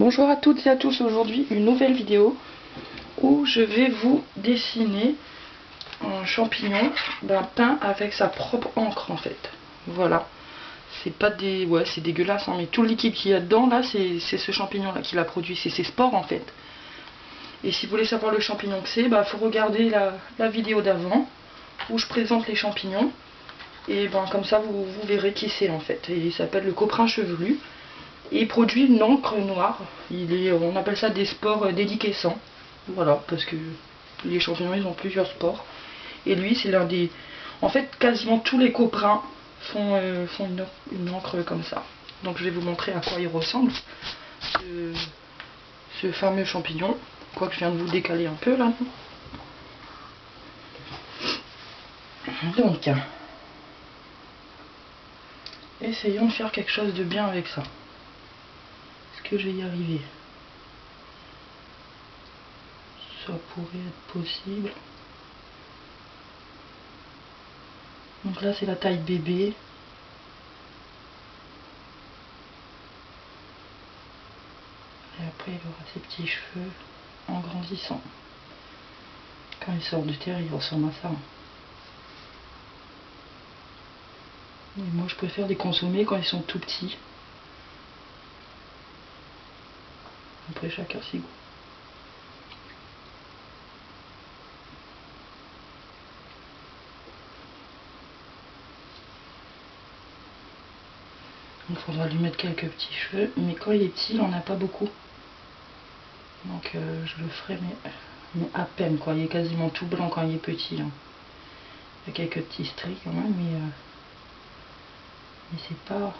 Bonjour à toutes et à tous, aujourd'hui une nouvelle vidéo où je vais vous dessiner un champignon peint avec sa propre encre en fait. Voilà, c'est pas des... ouais, c'est dégueulasse hein, mais tout le liquide qu'il y a dedans là c'est ce champignon là qui l'a produit, c'est ses spores en fait. Et si vous voulez savoir le champignon que c'est, faut regarder la vidéo d'avant où je présente les champignons. Et comme ça vous verrez qui c'est en fait. Et il s'appelle le coprin chevelu. Et il produit une encre noire. On appelle ça des spores déliquescents. Voilà, parce que les champignons ils ont plusieurs spores. Et lui c'est l'un des... En fait quasiment tous les coprins font une encre comme ça. Donc je vais vous montrer à quoi il ressemble. Ce fameux champignon. Quoique je viens de vous décaler un peu là. Donc, essayons de faire quelque chose de bien avec ça. Est-ce que je vais y arriver? Ça pourrait être possible. Donc là c'est la taille bébé. Et après il aura ses petits cheveux en grandissant. Quand il sort de terre il ressemble à ça. Et moi je préfère les consommer quand ils sont tout petits. Après chacun ses goûts. Il faudra lui mettre quelques petits cheveux, mais quand il est petit il en a pas beaucoup. Donc je le ferai mais à peine quoi, il est quasiment tout blanc quand il est petit. Hein. Il y a quelques petits stries quand même, mais c'est pas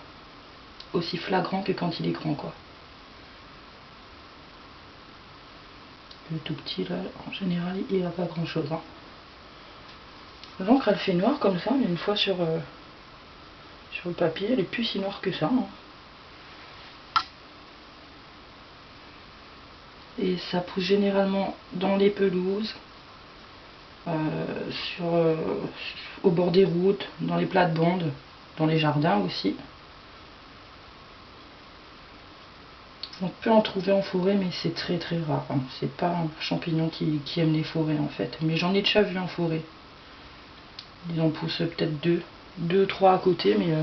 aussi flagrant que quand il est grand quoi. Le tout petit là, en général il a pas grand chose. Hein. L'encre elle fait noir comme ça, mais une fois sur le papier, elle est plus si noire que ça. Hein. Et ça pousse généralement dans les pelouses, au bord des routes, dans les plates-bandes, dans les jardins aussi. On peut en trouver en forêt, mais c'est très très rare. Hein. C'est pas un champignon qui aime les forêts en fait. Mais j'en ai déjà vu en forêt. Ils en poussent peut-être deux, trois à côté, mais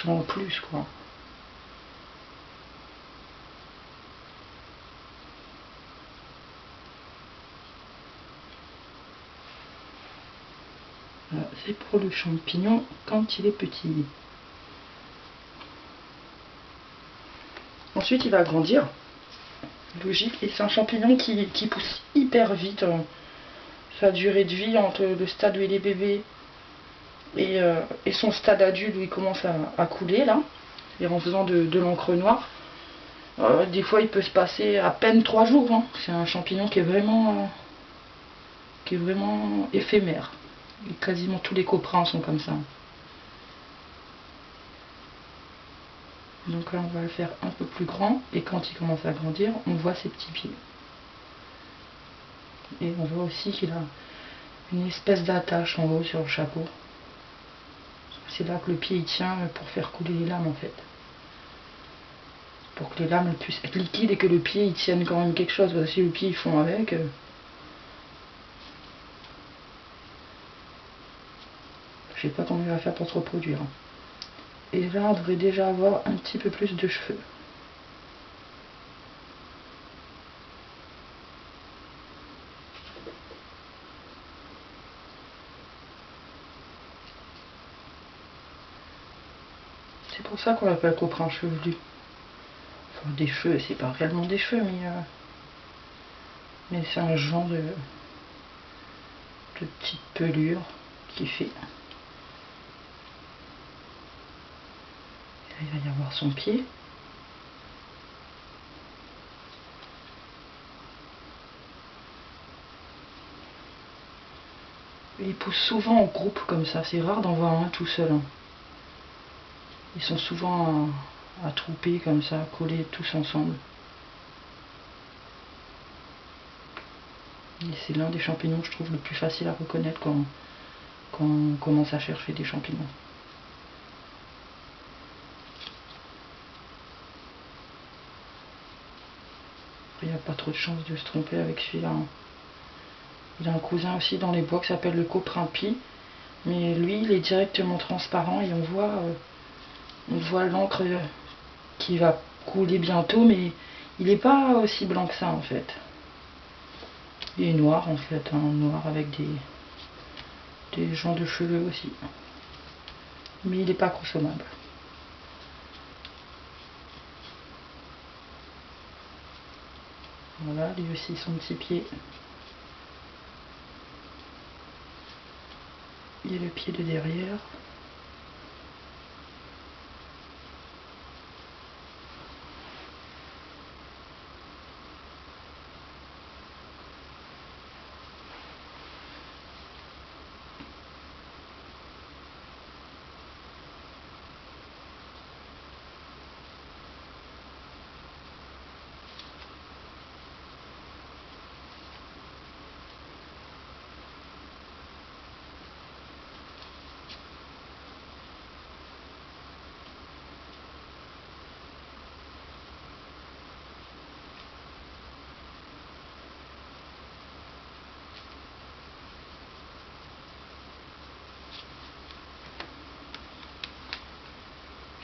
sans plus quoi. Voilà, c'est pour le champignon quand il est petit. Ensuite il va grandir. Logique, et c'est un champignon qui pousse hyper vite. Sa durée de vie entre le stade où il est bébé et son stade adulte où il commence à couler là, et en faisant de l'encre noire. Des fois il peut se passer à peine 3 jours. Hein. C'est un champignon qui est vraiment éphémère. Et quasiment tous les coprins sont comme ça. Donc là on va le faire un peu plus grand, et quand il commence à grandir on voit ses petits pieds. Et on voit aussi qu'il a une espèce d'attache en haut sur le chapeau. C'est là que le pied il tient pour faire couler les lames en fait. Pour que les lames puissent être liquides et que le pied il tienne quand même quelque chose. Parce que si le pied ils font avec... je sais pas comment il va faire pour se reproduire. Et là on devrait déjà avoir un petit peu plus de cheveux. C'est pour ça qu'on l'appelle coprin chevelu. Enfin des cheveux, c'est pas réellement des cheveux, mais c'est un genre de petite pelure qui fait. Et là, il va y avoir son pied. Et ils poussent souvent en groupe comme ça, c'est rare d'en voir un tout seul. Hein. Ils sont souvent attroupés comme ça, collés tous ensemble. Et c'est l'un des champignons que je trouve le plus facile à reconnaître quand on commence à chercher des champignons. Il n'y a pas trop de chance de se tromper avec celui-là. Hein. Il a un cousin aussi dans les bois qui s'appelle le Coprimpi. Mais lui, il est directement transparent et on voit l'encre qui va couler bientôt, mais il n'est pas aussi blanc que ça en fait. Il est noir en fait, hein, noir avec des gens de cheveux aussi. Mais il n'est pas consommable. Voilà, lui aussi son petit pied. Et le pied de derrière.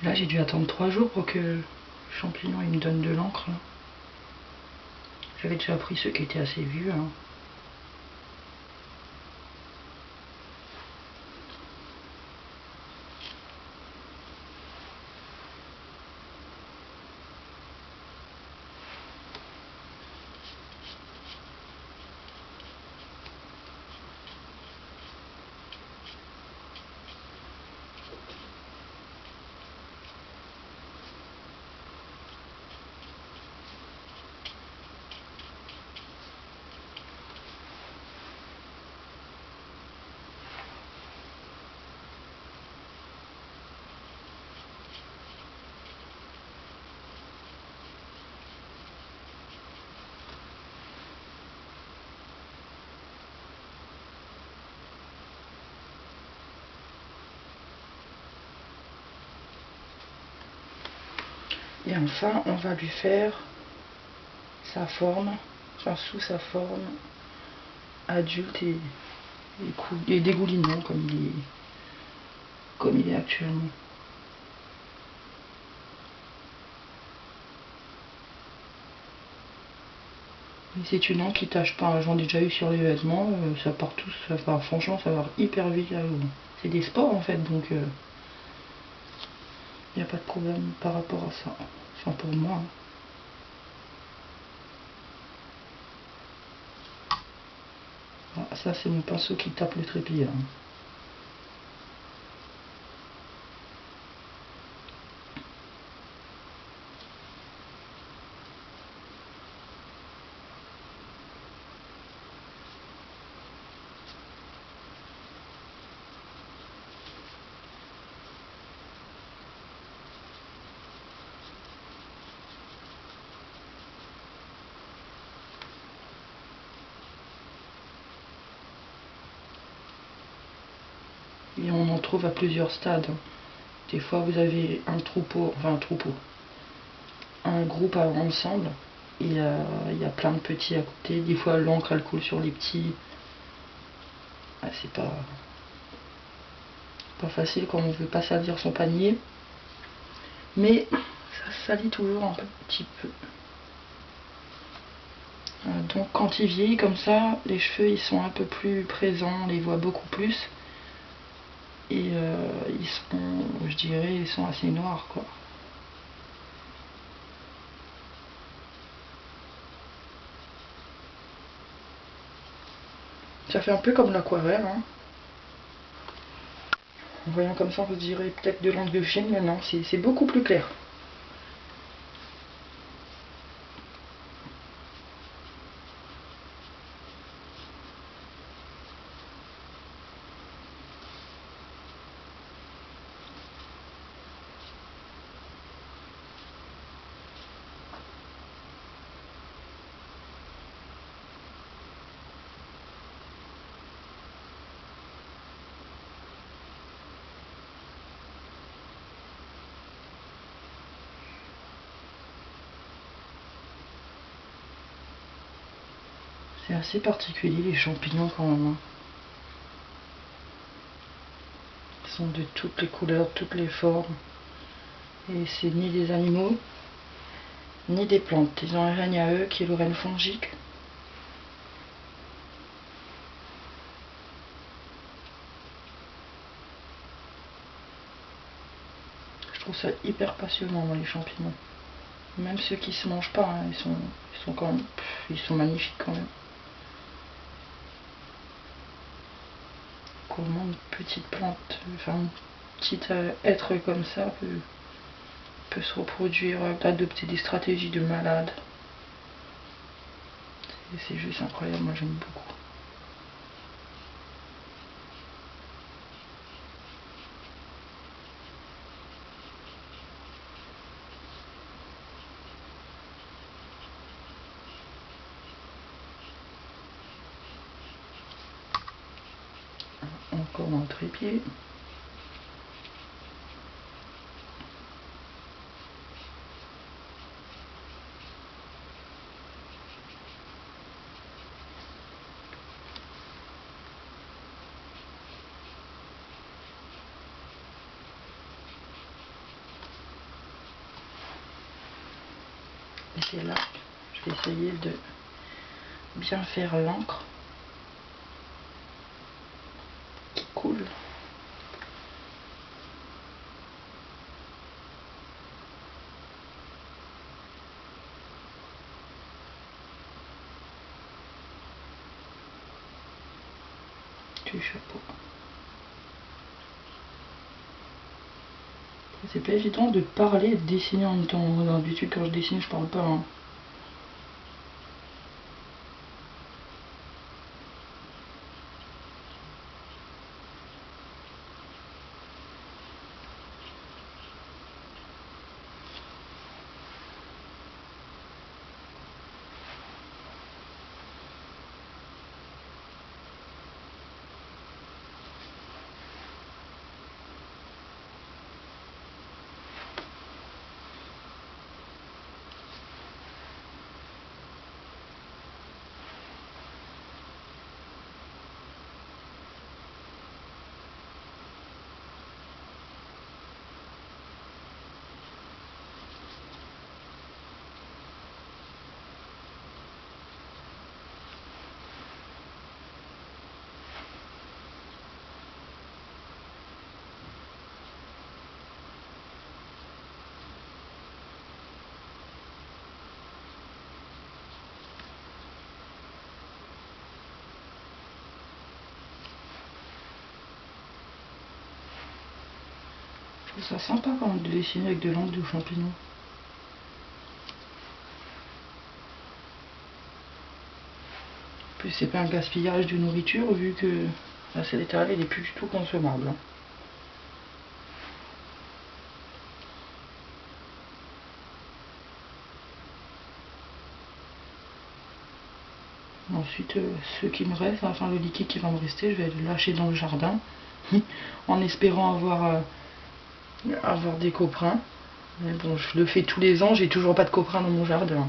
Là, j'ai dû attendre 3 jours pour que le champignon il me donne de l'encre. J'avais déjà pris ceux qui étaient assez vieux. Hein. Et enfin, on va lui faire sa forme, enfin sous sa forme adulte et dégoulinant comme il est actuellement. C'est une encre qui tâche pas, j'en ai déjà eu sur les vêtements, ça part tous, enfin, franchement ça va hyper vite. C'est des sports en fait, donc il n'y a pas de problème par rapport à ça. Enfin pour moi. Hein. Voilà, ça c'est mon pinceau qui tape le trépied. Hein. Et on en trouve à plusieurs stades. Des fois vous avez un troupeau, un groupe ensemble, et il y a plein de petits à côté. Des fois l'encre elle coule sur les petits. Ah, c'est pas facile quand on veut pas salir son panier. Mais ça salit toujours un petit peu. Donc quand il vieillit comme ça, les cheveux ils sont un peu plus présents, on les voit beaucoup plus. Et ils sont, je dirais, ils sont assez noirs quoi. Ça fait un peu comme l'aquarelle. Hein. En voyant comme ça, on se dirait peut-être de l'encre de Chine, mais non, c'est beaucoup plus clair. C'est assez particulier les champignons quand même. Ils sont de toutes les couleurs, toutes les formes. Et c'est ni des animaux, ni des plantes. Ils ont un règne à eux qui est le règne fongique. Je trouve ça hyper passionnant, moi, les champignons. Même ceux qui se mangent pas, hein, ils sont quand même, ils sont magnifiques quand même. Comment une petite plante, enfin un petit être comme ça peut se reproduire, adopter des stratégies de malade. C'est juste incroyable, moi j'aime beaucoup. Encore dans le trépied. Et c'est là, je vais essayer de bien faire l'encre qui coule. Du chapeau. C'est pas évident de parler et de dessiner en même temps. D'habitude quand je dessine je parle pas. Hein. Je trouve ça sympa quand même de dessiner avec de l'encre de champignons. Puis c'est pas un gaspillage de nourriture vu que la céréale elle est plus du tout consommable. Ensuite, ce qui me reste, enfin le liquide qui va me rester, je vais le lâcher dans le jardin en espérant avoir des coprins. Mais bon, je le fais tous les ans, j'ai toujours pas de coprins dans mon jardin.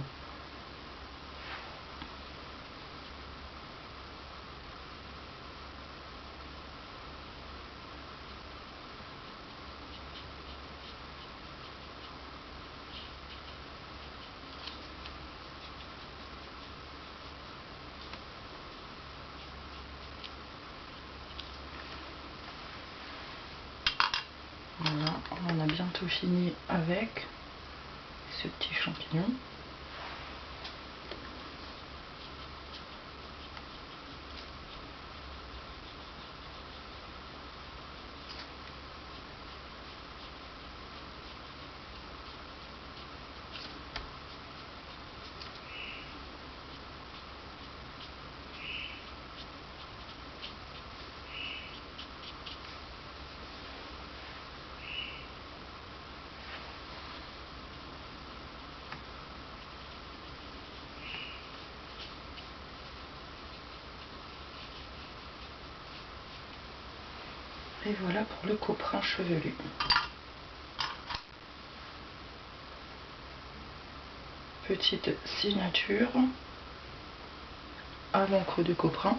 Voilà, on a bientôt fini avec ce petit champignon. Et voilà pour le coprin chevelu. Petite signature. à l'encre de coprin.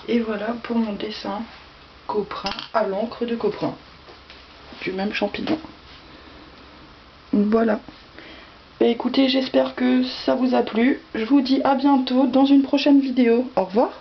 Et voilà pour mon dessin coprin à l'encre de coprin du même champignon. Voilà. Bah écoutez, j'espère que ça vous a plu. Je vous dis à bientôt dans une prochaine vidéo. Au revoir.